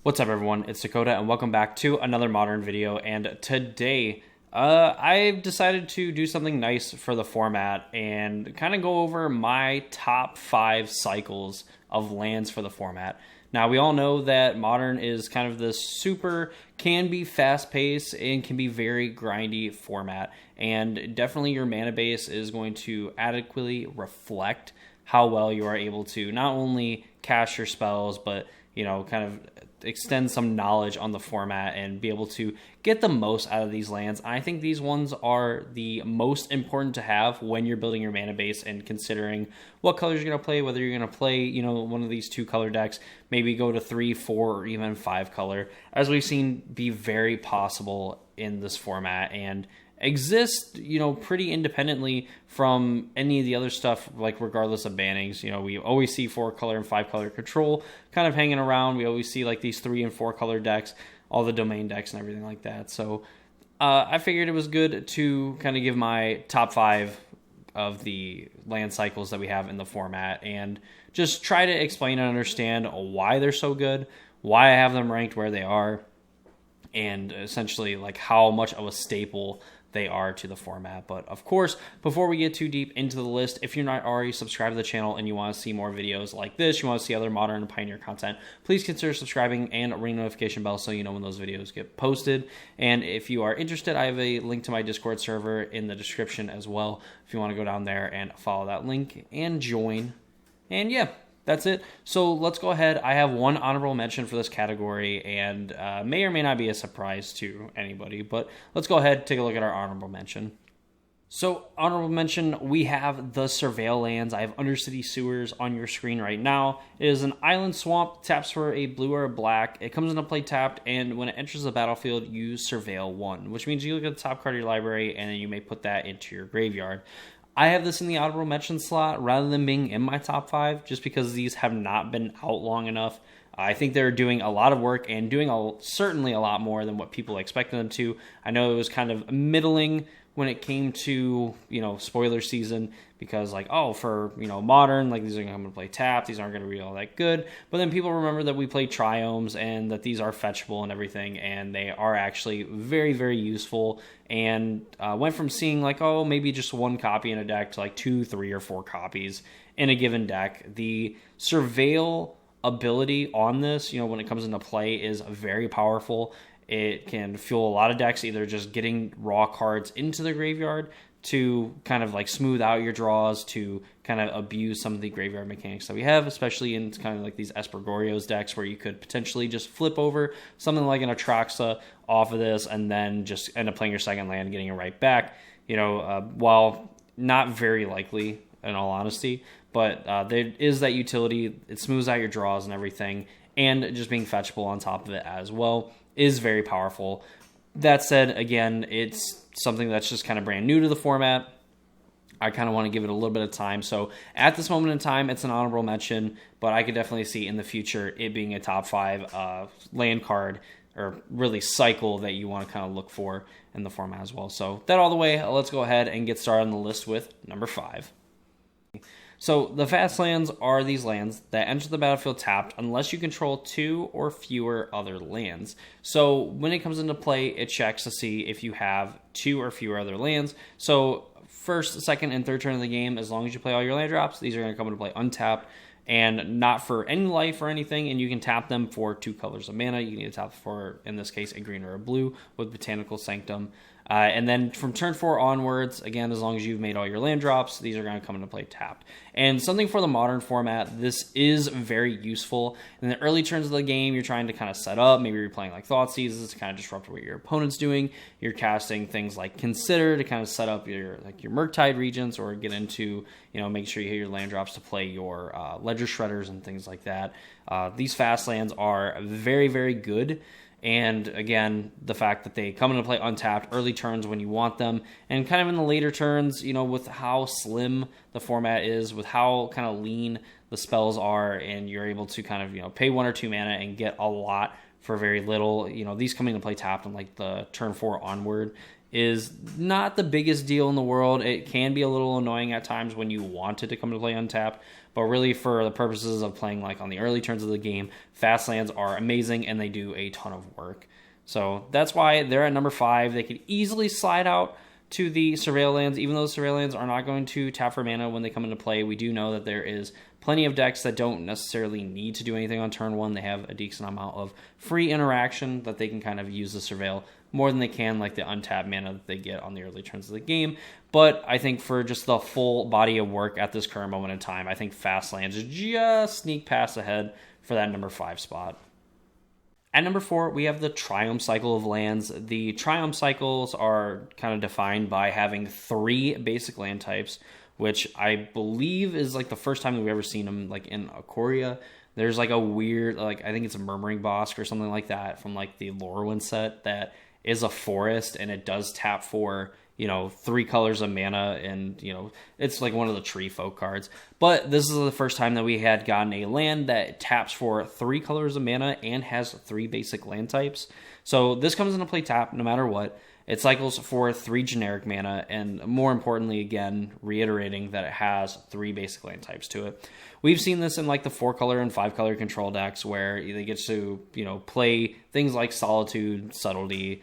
What's up, everyone? It's Dakota, and welcome back to another Modern video. And today, I've decided to do something nice for the format and kind of go over my top 5 cycles of lands for the format. Now, we all know that Modern is kind of this can be fast-paced and can be very grindy format. And definitely your mana base is going to adequately reflect how well you are able to not only cast your spells, but kind of extend some knowledge on the format and be able to get the most out of these lands. I think these ones are the most important to have when you're building your mana base and considering what colors you're going to play, whether you're going to play, one of these 2-color decks, maybe go to 3, 4, or even 5-color, as we've seen be very possible in this format and exist, pretty independently from any of the other stuff, like regardless of bannings. We always see 4-color and 5-color control kind of hanging around. We always see like these 3 and 4-color decks, all the domain decks and everything like that. So I figured it was good to kind of give my top 5 of the land cycles that we have in the format and just try to explain and understand why they're so good, why I have them ranked where they are, and essentially like how much of a staple they are to the format. But of course, before we get too deep into the list, if you're not already subscribed to the channel and you want to see more videos like this, you want to see other Modern and Pioneer content, please consider subscribing and ring the notification bell so you know when those videos get posted. And if you are interested, I have a link to my Discord server in the description as well if you want to go down there and follow that link and join. And yeah, that's it. So let's go ahead. I have one honorable mention for this category, and may or may not be a surprise to anybody, but let's go ahead and take a look at our honorable mention. So, honorable mention, we have the Surveil Lands. I have Undercity Sewers on your screen right now. It is an island swamp, taps for a blue or a black. It comes into play tapped, and when it enters the battlefield, you Surveil 1, which means you look at the top card of your library, and then you may put that into your graveyard. I have this in the honorable mention slot rather than being in my top 5, just because these have not been out long enough. I think they're doing a lot of work and doing certainly a lot more than what people expected them to. I know it was kind of middling when it came to, spoiler season, because for, Modern, these are going to play tap, these aren't going to be all that good. But then people remember that we play Triumphs and that these are fetchable and everything, and they are actually very, very useful, and went from seeing maybe just 1 copy in a deck to 2, 3, or 4 copies in a given deck. The Surveil ability on this, when it comes into play, is very powerful. It can fuel a lot of decks, either just getting raw cards into the graveyard to kind of smooth out your draws, to kind of abuse some of the graveyard mechanics that we have, especially in kind of these Espergorios decks where you could potentially just flip over something like an Atraxa off of this and then just end up playing your second land and getting it right back. While not very likely, in all honesty, but there is that utility. It smooths out your draws and everything, and just being fetchable on top of it as well is very powerful. That said, again, it's something that's just kind of brand new to the format. I kind of want to give it a little bit of time. So at this moment in time, it's an honorable mention, but I could definitely see in the future it being a top 5 land card, or really cycle, that you want to kind of look for in the format as well. So that all the way, let's go ahead and get started on the list with number 5. So the Fetchlands are these lands that enter the battlefield tapped unless you control 2 or fewer other lands. So when it comes into play, it checks to see if you have 2 or fewer other lands. So first, second, and third turn of the game, as long as you play all your land drops, these are going to come into play untapped and not for any life or anything, and you can tap them for 2 colors of mana. You need to tap for, in this case, a green or a blue with Botanical Sanctum. And then from turn 4 onwards, again, as long as you've made all your land drops, these are going to come into play tapped. And something for the Modern format, this is very useful. In the early turns of the game, you're trying to kind of set up. Maybe you're playing Thoughtseizes to kind of disrupt what your opponent's doing. You're casting things like Consider to kind of set up your Murktide Regents, or get into, make sure you hit your land drops to play your Ledger Shredders and things like that. These fast lands are very, very good. And again, the fact that they come into play untapped early turns when you want them, and kind of in the later turns, with how slim the format is, with how kind of lean the spells are, and you're able to kind of, pay 1 or 2 mana and get a lot for very little. These come into play tapped on the turn 4 onward is not the biggest deal in the world. It can be a little annoying at times when you want it to come to play untapped, but really for the purposes of playing like on the early turns of the game, fast lands are amazing and they do a ton of work. So that's why they're at number 5. They could easily slide out to the Surveil Lands, even though Surveil Lands are not going to tap for mana when they come into play. We do know that there is plenty of decks that don't necessarily need to do anything on turn 1. They have a decent amount of free interaction that they can kind of use the Surveil more than they can like the untapped mana that they get on the early turns of the game. But I think for just the full body of work at this current moment in time, I think fast lands just sneak past ahead for that number 5 spot. At number 4, we have the Trium cycle of lands. The Trium cycles are kind of defined by having 3 basic land types, which I believe is like the first time that we've ever seen them like in Ikoria. There's like a weird, like I think it's a Murmuring Bosk or something like that from like the Lorwyn set that is a forest, and it does tap for, 3 colors of mana, and, it's like one of the tree folk cards. But this is the first time that we had gotten a land that taps for 3 colors of mana and has 3 basic land types. So this comes into play tap no matter what. It cycles for 3 generic mana, and more importantly, again, reiterating that it has 3 basic land types to it. We've seen this in like the 4-color and 5-color control decks where they get to, play things like Solitude, Subtlety,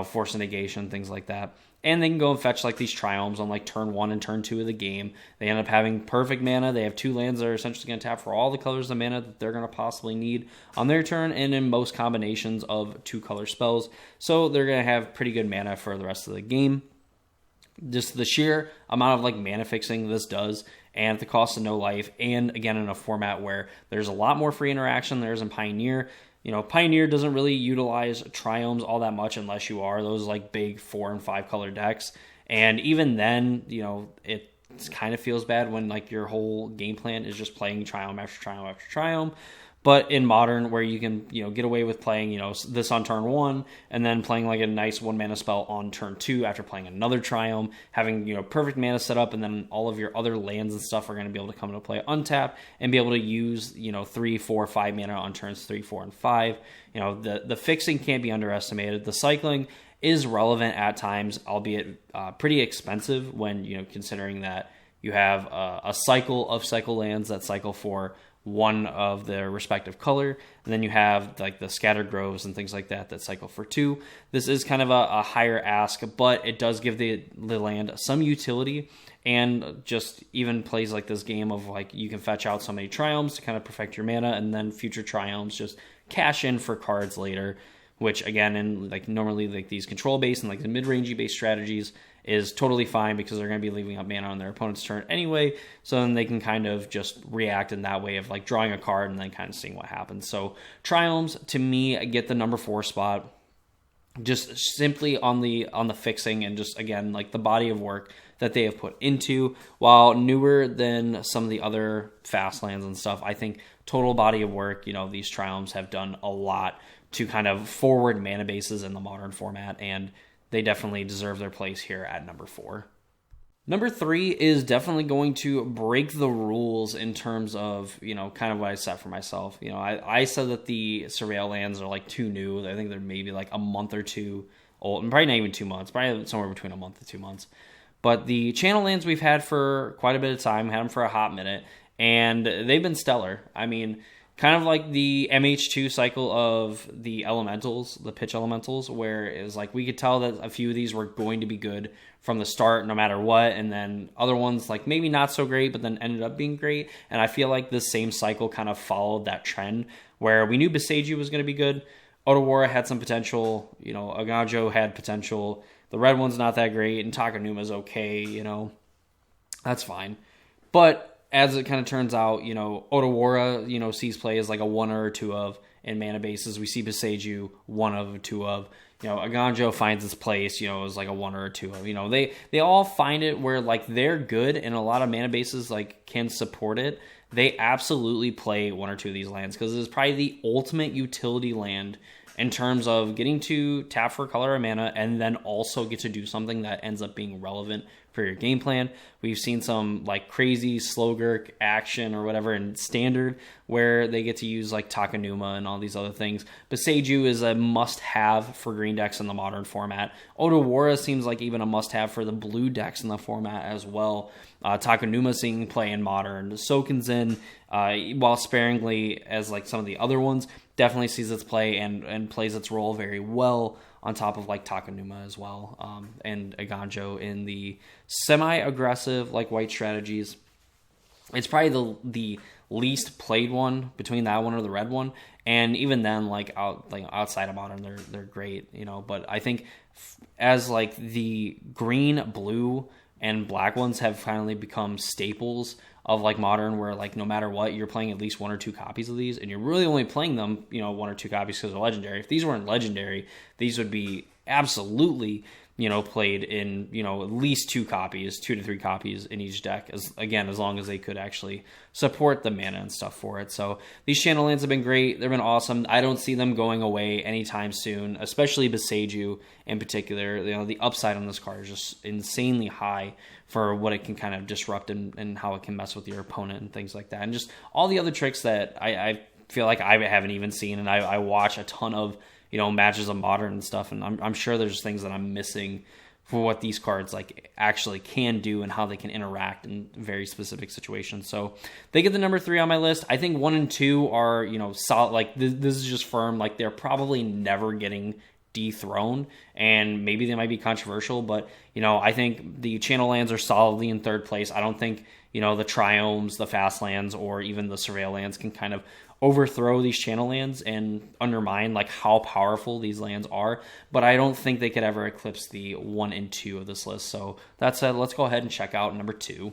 Force Negation, things like that. And they can go and fetch like these Triumphs on like turn 1 and turn 2 of the game. They end up having perfect mana. They have 2 lands that are essentially going to tap for all the colors of mana that they're going to possibly need on their turn, and in most combinations of 2-color spells. So they're going to have pretty good mana for the rest of the game. Just the sheer amount of like mana fixing this does, and at the cost of no life, and again in a format where there's a lot more free interaction than there is in Pioneer. Pioneer doesn't really utilize Triumphs all that much unless you are those like big 4 and 5 color decks. And even then, it kind of feels bad when like your whole game plan is just playing Triumph after Triumph after Triumph. But in Modern, where you can, get away with playing, this on turn 1 and then playing like a nice 1-mana spell on turn 2 after playing another Triumph, having, perfect mana set up, and then all of your other lands and stuff are going to be able to come into play untapped and be able to use, 3, 4, 5 mana on turns 3, 4, and 5. The fixing can't be underestimated. The cycling is relevant at times, albeit pretty expensive when, considering that you have a cycle of cycle lands that cycle for 1 of their respective color, and then you have like the Scattered Groves and things like that cycle for 2. This is kind of a higher ask, but it does give the land some utility, and just even plays like this game of like you can fetch out so many Triumphs to kind of perfect your mana, and then future Triumphs just cash in for cards later, which again in like normally like these control based and like the mid-rangey based strategies is totally fine because they're going to be leaving up mana on their opponent's turn anyway, so then they can kind of just react in that way of like drawing a card and then kind of seeing what happens. So Triumphs, to me, get the number 4 spot, just simply on the fixing and just, again, like the body of work that they have put into. While newer than some of the other fast lands and stuff, I think total body of work, these Triumphs have done a lot to kind of forward mana bases in the Modern format, and they definitely deserve their place here at number 4. Number 3 is definitely going to break the rules in terms of, kind of what I set for myself. I said that the Surveil Lands are like too new. I think they're maybe like a month or 2 old, and probably not even 2 months, probably somewhere between a month and 2 months. But the Channel Lands we've had for quite a bit of time, had them for a hot minute, and they've been stellar. I mean, kind of like the MH2 cycle of the elementals, the pitch elementals, where it was like we could tell that a few of these were going to be good from the start no matter what, and then other ones like maybe not so great but then ended up being great. And I feel like this same cycle kind of followed that trend where we knew Beseiju was going to be good, Otawara had some potential, Aganjo had potential, the red one's not that great, and Takanuma's okay, that's fine. But as it kind of turns out, Otawara, sees play as like a 1 or 2 of in mana bases. We see Beseiju 1 of 2 of. Aganjo finds its place, as like a 1 or 2 of. They all find it where like they're good and a lot of mana bases like can support it. they absolutely play one or two of these lands because it is probably the ultimate utility land in terms of getting to tap for a color of mana and then also get to do something that ends up being relevant for your game plan. We've seen some like crazy Slogurk action or whatever in Standard where they get to use like Takenuma and all these other things. Boseiju is a must-have for green decks in the Modern format. Otawara seems like even a must-have for the blue decks in the format as well. Takenuma seeing play in Modern. Sokenzen, while sparingly as like some of the other ones, definitely sees its play and plays its role very well on top of like Takenuma as well, and Aganjo in the semi-aggressive like white strategies. It's probably the least played one between that one or the red one, and even then outside of Modern they're great, you know. But I think as like the green, blue, and black ones have finally become staples of like Modern, where like no matter what, you're playing at least one or two copies of these, and you're really only playing them, you know, one or two copies because they're legendary. If these weren't legendary, these would be absolutely, you know, played in, you know, at least 2 to 3 copies in each deck, as long as they could actually support the mana and stuff for it. So these channel lands have been great. They've been awesome. I don't see them going away anytime soon, especially Boseiju in particular. You know, the upside on this card is just insanely high for what it can kind of disrupt and how it can mess with your opponent and things like that. And just all the other tricks that I feel like I haven't even seen, and I watch a ton of, you know, matches of Modern and stuff, and I'm sure there's things that I'm missing for what these cards like actually can do and how they can interact in very specific situations. So they get the number 3 on my list. I think 1 and 2 are, you know, solid. Like this is just firm. Like they're probably never getting dethroned, and maybe they might be controversial, but you know, I think the channel lands are solidly in 3rd place. I don't think, you know, the Triumphs, the Fast Lands, or even the Surveil Lands can kind of overthrow these channel lands and undermine like how powerful these lands are, but I don't think they could ever eclipse the 1 and 2 of this list. So that said, let's go ahead and check out number 2.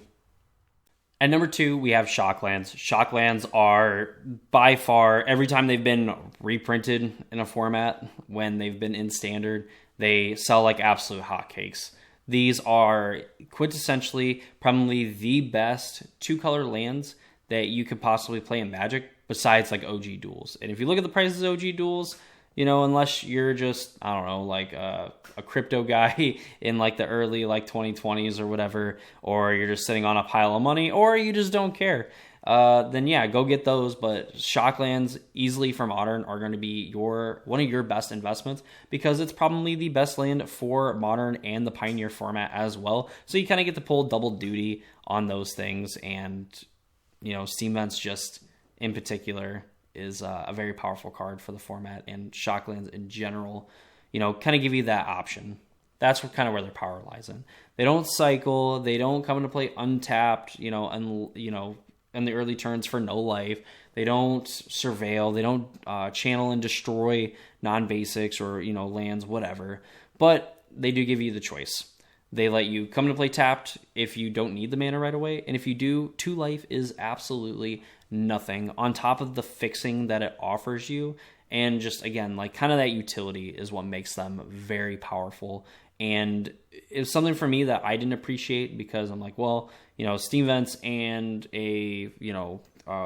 At number 2, we have Shocklands. Shocklands are by far, every time they've been reprinted in a format, when they've been in Standard, they sell like absolute hotcakes. These are quintessentially probably the best 2-color lands that you could possibly play in Magic, besides like OG duels. And if you look at the prices of OG duels, you know, unless you're just, I don't know, like a crypto guy in like the early like 2020s or whatever, or you're just sitting on a pile of money, or you just don't care, then yeah, go get those. But Shocklands easily for Modern are going to be one of your best investments, because it's probably the best land for Modern and the Pioneer format as well. So you kind of get to pull double duty on those things. And, you know, Steam Vents just in particular is a very powerful card for the format, and Shocklands in general, you know, kind of give you that option. That's kind of where their power lies in. They don't cycle, they don't come into play untapped, you know, in the early turns for no life. They don't surveil, they don't channel and destroy non-basics or, you know, lands, whatever. But they do give you the choice. They let you come to play tapped if you don't need the mana right away, and if you do, 2 life is absolutely nothing on top of the fixing that it offers you. And just, again, like kind of that utility is what makes them very powerful. And it's something for me that I didn't appreciate, because I'm like, well, you know, Steam Vents and a, you know,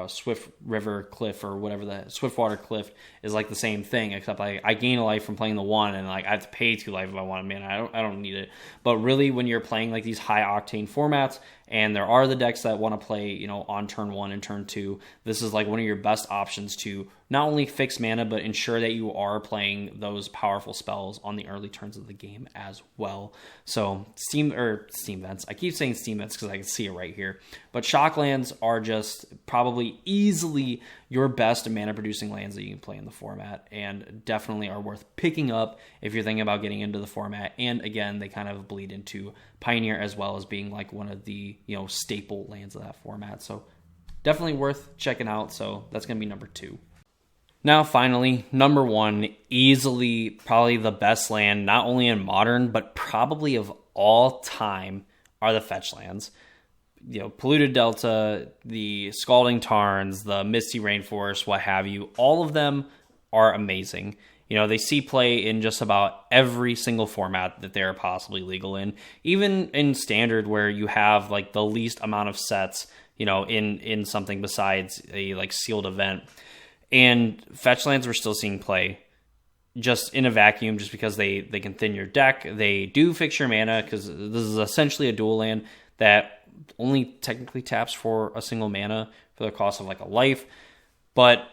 Swift River Cliff or whatever, the Swiftwater Cliff is like the same thing, except I gain a life from playing the 1, and like I have to pay 2 life if I want, man. I don't need it. But really, when you're playing like these high octane formats, and there are the decks that want to play, you know, on turn 1 and turn 2, this is like one of your best options to not only fix mana, but ensure that you are playing those powerful spells on the early turns of the game as well. So Steam Vents, I keep saying Steam Vents because I can see it right here, but Shocklands are just probably easily your best mana producing lands that you can play in the format, and definitely are worth picking up if you're thinking about getting into the format. And again, they kind of bleed into Pioneer as well as being like one of the, you know, staple lands of that format. So definitely worth checking out. So that's going to be number 2. Now, finally, number 1, easily probably the best land, not only in Modern, but probably of all time, are the Fetchlands. You know, Polluted Delta, the Scalding Tarns, the Misty Rainforest, what have you, all of them are amazing. You know, they see play in just about every single format that they're possibly legal in. Even in Standard, where you have like the least amount of sets you know, in something besides a like sealed event. And Fetchlands we're still seeing play just in a vacuum, just because they can thin your deck. They do fix your mana, because this is essentially a dual land that only technically taps for a single mana for the cost of like a life. But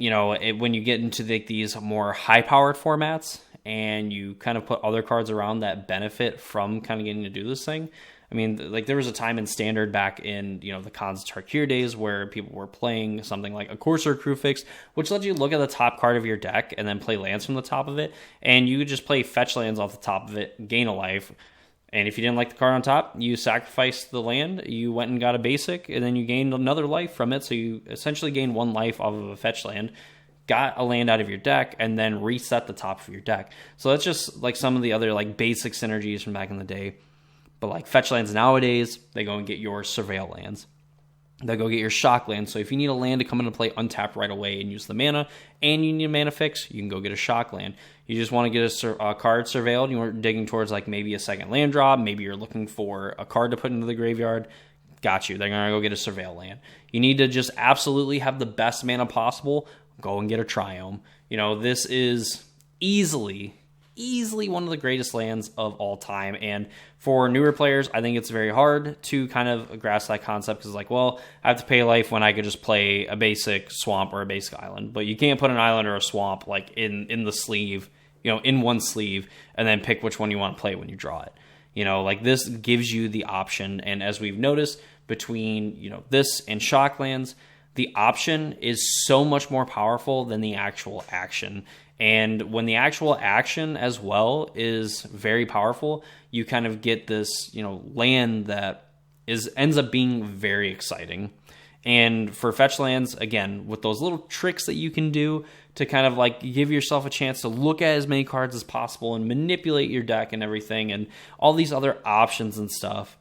you know, when you get into these more high-powered formats and you kind of put other cards around that benefit from kind of getting to do this thing. I mean, like there was a time in Standard back in, you know, the Khans Tarkir days where people were playing something like a Corsair Crewfix, which lets you look at the top card of your deck and then play lands from the top of it. And you could just play fetch lands off the top of it, gain a life. And if you didn't like the card on top, you sacrificed the land, you went and got a basic, and then you gained another life from it. So you essentially gained one life off of a fetch land, got a land out of your deck, and then reset the top of your deck. So that's just like some of the other like basic synergies from back in the day. But like fetch lands nowadays, they go and get your Surveil Lands. They go get your Shocklands. So if you need a land to come into play untapped right away and use the mana, and you need a mana fix, you can go get a Shockland. You just want to get a card surveilled, you're digging towards like maybe a second land drop, maybe you're looking for a card to put into the graveyard, got you. They're going to go get a Surveil Land. You need to just absolutely have the best mana possible, go and get a Trium. You know, this is easily one of the greatest lands of all time. And for newer players, I think it's very hard to kind of grasp that concept, because like, well, I have to pay life when I could just play a basic swamp or a basic island. But you can't put an island or a swamp like in the sleeve, you know, in one sleeve, and then pick which one you want to play when you draw it. You know, like this gives you the option. And as we've noticed between, you know, this and Shocklands, the option is so much more powerful than the actual action. And when the actual action as well is very powerful, you kind of get this, you know, land that ends up being very exciting. And for fetch lands, again, with those little tricks that you can do to kind of like give yourself a chance to look at as many cards as possible and manipulate your deck and everything, and all these other options and stuff,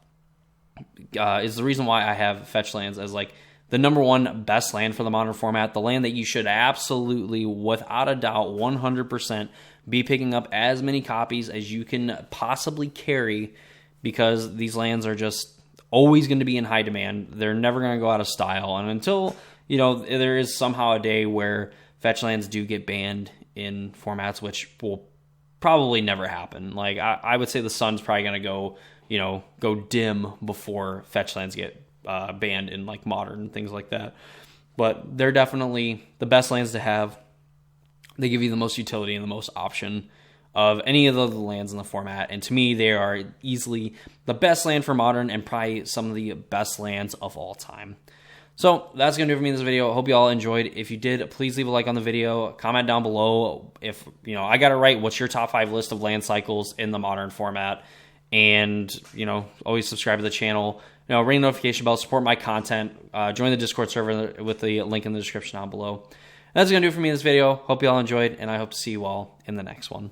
is the reason why I have fetch lands as like the number one best land for the modern format, the land that you should absolutely, without a doubt, 100% be picking up as many copies as you can possibly carry, because these lands are just always going to be in high demand. They're never going to go out of style. And until, you know, there is somehow a day where fetch lands do get banned in formats, which will probably never happen. Like, I would say the sun's probably going to go dim before fetch lands get banned in like modern and things like that. But they're definitely the best lands to have. They give you the most utility and the most option of any of the lands in the format. And to me, they are easily the best land for modern and probably some of the best lands of all time. So that's going to do it for me in this video. I hope you all enjoyed. If you did, please leave a like on the video. Comment down below if, you know, I got it right. What's your top 5 list of land cycles in the modern format? And, you know, always subscribe to the channel. You know, ring the notification bell, support my content, join the Discord server with the link in the description down below. That's going to do it for me in this video. Hope you all enjoyed, and I hope to see you all in the next one.